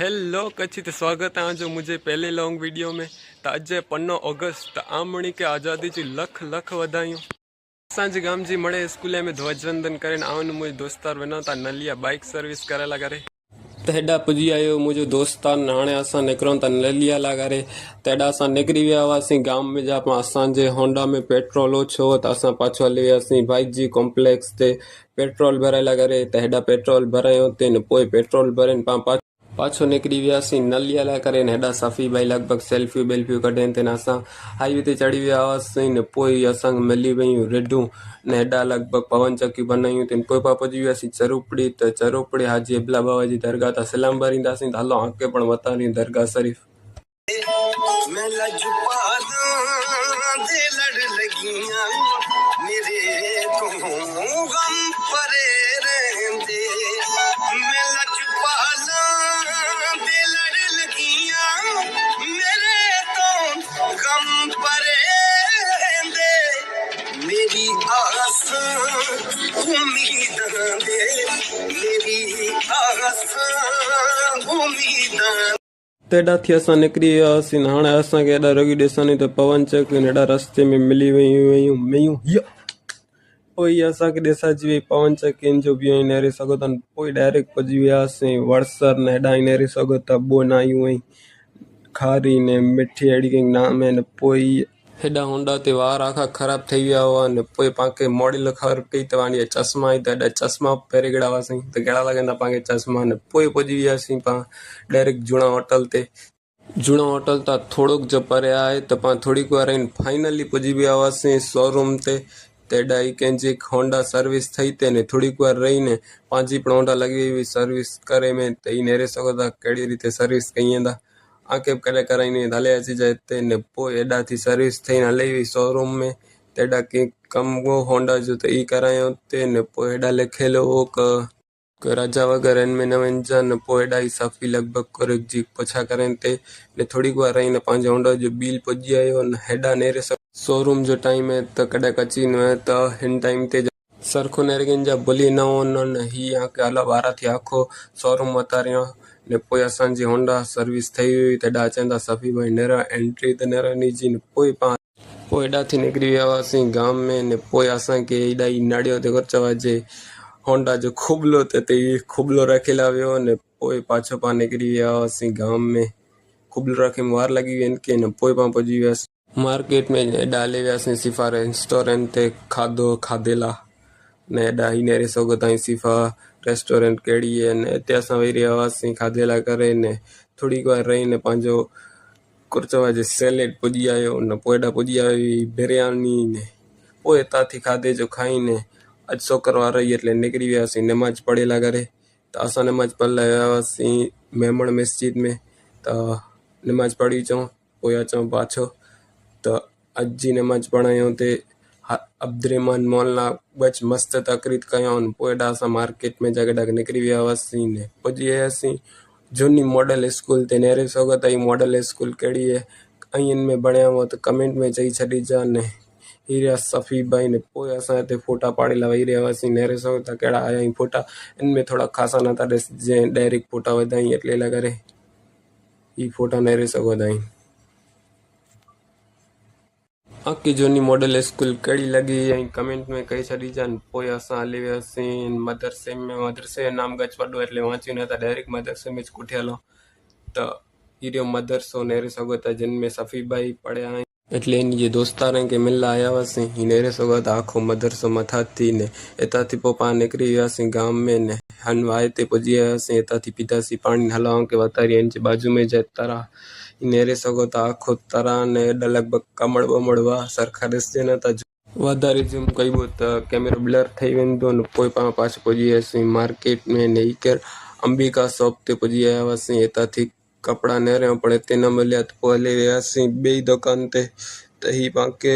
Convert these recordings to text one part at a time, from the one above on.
Hello कच्छी तो स्वागत है जो मुझे पहले लॉन्ग वीडियो में तो अज 15 ऑगस्ट आमणी के आज़ादी जी लख लख वधायूं। असांजे गाम जी मणे स्कूल में ध्वजवंदन करें आवन मुझे दोस्तार वनता नलिया बाइक सर्विस करेला करे तेडा पुजी आयो मुझो दोस्तार हाणे असां निकरूं था नलिया ला करे तेडा असां निकरी विया हुआसीं गाम में जा असांजे होंडा में पेट्रोल ओछो त असां पाछो हली वियासीं बाइक जी कॉम्प्लेक्स ते पेट्रोल भरायला करे त हेॾा पेट्रोल भरायो ते न पोइ पेट्रोल भरनि पाछो निकरी वियासीं नलिया लाइ करे हेॾा सफ़ी भाई लॻभॻि सेल्फियूं बेल्फियूं कढनि ते असां हाईवे ते चढ़ी विया हुआसीं न पोइ असांखे मिली वियूं रिडूं न हेॾा लॻभॻि पवन चक्कियूं बनायूं अथनि पोइ पहुची वियासीं चरूपड़ी त चरूपड़ी हाजी अबला बाबा जी दरगाह तां सलाम भरींदासीं त हलो आके पण वतानी दरगाह शरीफ़ मेरी आस उम्मीदां दे मेरी आस उम्मीदां तेॾा थी असां निकिरी वियासीं हाणे असांखे हेॾा रुॻी ॾिसनि त पवन चक्कियूं हेॾा रस्ते में मिली वियूं मेयूं पोइ असांखे ॾिसाइजी वई पवन चक्कियुनि जो बि नेरे सघो था पोइ डायरेक्ट पुॼी वियासीं वड़सर न हेॾा ई नेरे सघो था बोनायूं ऐं खारी ने मिठी अहिड़ी कंहिं नाम आहिनि पोइ हेॾा होंडा ते वार आखा ख़राब थी विया हुआ न पोइ पाणखे मॉडल ख़बर पई त पंहिंजी चश्मा आई त हेॾा चश्मा पहिरें कहिड़ा हुआसीं त कहिड़ा लॻंदा पाणखे चश्मा न पोइ पुॼी वियासीं पाण डायरेक्ट जूणा होटल ते जूणा होटल तां थोड़ोक जो परे आहे त पाण थोड़ी को वार फाइनली पुॼी विया हुआसीं शोरूम ते हेॾा ई कंहिंजी होंडा सर्विस थई ते ने थोड़ी को वार रही ने पंहिंजी पण होंडा लॻी हुई सर्विस करे में त ई नेरे सघो था कहिड़ी रीते सर्विस कई वेंदा आके कॾहिं कराईंदी हले अची जाए ते ने पोइ हेॾा थी सर्विस थी हले हुई शोरूम में तेॾा कंहिं कमु हो होंडा जो त ई करायो ते ने पोइ हेॾा लिखियल हो क राजा वग़ैरह में न वञिजा न पोइ हेॾा ई सफ़ी लॻभॻि करे जी पुछा करनि ते ने थोड़ी को रही न पंहिंजे होंडा जो बिल पुॼी आयो न हेॾा नेरे शोरूम जो टाइम आहे त कॾहिं अची न आहे त हिन टाइम ते सरखो नेरगिन जा भुली न वञनि हीअ आके हलो 12 थी आखो शोरूम वतारियो ने पोइ असांजी होंडा सर्विस थी हुई तेॾा अचनि था सफ़ी भाई नेरा एंट्री त नेरानी जी न पोइ हेॾा थी निकिरी विया हुआसीं गाम में ने पोइ असांखे हेॾा ई नाड़ियो ते घर चवाइजे होंडा जो खुबलो ते खुबलो रखियला वियो ने पोइ पाछो पाण निकिरी विया हुआसीं गाम में खुबलो रखे में वार लॻी वेंदी के न पोइ पाण पुॼी वियासीं मार्केट में हेॾा हली वियासीं सिफ़ा रेस्टोरेंट ते खाधो खाधेला ने हेॾा ई नेरे सघो ताईं सिफ़ा रेस्टोरेंट कहिड़ी आहे ने हिते असां वेही रहिया हुआसीं खाधेला करे ने थोड़ी को रही ने पंहिंजो कुर्चवा जे सैलेड पुॼी आयो न पोइ हेॾा पुॼी आई बिरयानी ने पोइ हितां थी खाधे जो खाई ने अॼु छोकर वारा ई એટલે निकिरी वियासीं नमाज़ पढ़ेला करे त असां नमाज़ पढ़ला विया हुआसीं मेमण मस्जिद में त नमाज़ पढ़ी अचूं पोइ अचूं पाछो त अॼु जी नमाज़ पढ़ायूं ते अब्दुरहमान मौलाना बच मस्त तकरीर कयूं पोइ हेॾा असां मार्केट में जॻह निकिरी विया हुआसीं ने पुॼी वियासीं झूनी मॉडल स्कूल ते नेरे सघो त मॉडल स्कूल कहिड़ी आहे ऐं हिन में भणिया हुआ त कमेंट में चई छॾिजा ने हीरा सफ़ी भाई ने पोइ असां हिते फ़ोटा पाड़े वेही रहिया हुआसीं नेरे सघो था कहिड़ा आया आहिनि फ़ोटा इन में थोरा ख़ासा नथा ॾिसजे डायरेक्ट फ़ोटा वधाई એટલે लाइ करे ही फ़ोटा नेरे सघो था आकी झूनी मॉडल स्कूल कहिड़ी लॻी ऐं कमेंट में कही छॾिजा पोइ असां हली वियासीं मदरसे में मदरसे जो नाम गच वॾो એટલે वांचियूं न था डायरेक्ट मदरसे में कुठे हलो त इहो मदरसो नेरे सघो था जिन में सफ़ी भाई पढ़िया आहिनि એટલે इन जे दोस्तारनि खे मिलण आया हुआसीं ही नेरे सघो था आखो मदरसो मथां थी ने हितां थी पोइ पाण निकिरी वियासीं गाम में ने हन वाए ते पुॼी वियासीं हितां थी पीतासीं पाणी हलाऊं के वतारी हिन जे बाजू में जे तरा नेरे सघो था आखो तरा ने हेॾा लॻभॻि कमड़ बमड़ हुआ सरखा ॾिसजे न था वाधारे ज़ूम कइबो त कैमरो ब्लर ठही वेंदो न पोइ पाण पाछो पुॼी वियासीं मार्केट में ने केर अंबिका शॉप ते पुॼी विया हुआसीं हितां थी कपिड़ा नेरियो पर हिते न मिलिया त पोइ हली वियासीं ॿिई दुकान ते त हीअ पाणखे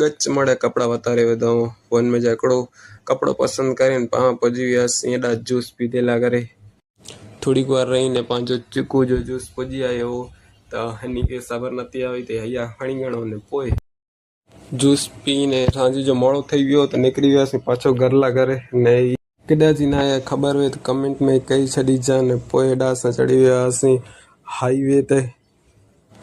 गच मड़े कपिड़ा वतारे विधऊं पोइ हिन में हिकिड़ो कपिड़ो पसंदि करे पाण पुॼी वियासीं हेॾा जूस पीते लाइ करे थोड़ी को रही ने पंहिंजो चिकू जो जूस पुॼी आयो त हिन खे ख़बर नथी आई त हैया खणी गणो ने पोइ जूस पीने सांझ जो मोड़ो थी वियो त निकिरी वियासीं पाछो घर लाइ करे ने केॾा जी ना आहे ख़बर हुए त कमेंट में कई छॾिजां पोइ हेॾा असां चढ़ी वियासीं हाईवे ते।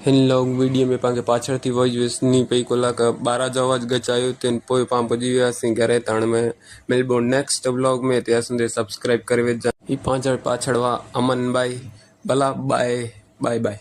हिन लॉन्ग वीडियो में पंहिंजे पाछળ वॉइस विसनी पई कलाक 12 जो आवाज़ गचायो थियनि पोइ पाण पुॼी वियासीं घरे त हाणे में मिलबो नेक्स्ट व्लॉग में ते असांजे सब्सक्राइब करे विझां। ही पंहिंजा पाछળ हुआ अमन भाई भला बाय बाय बाय।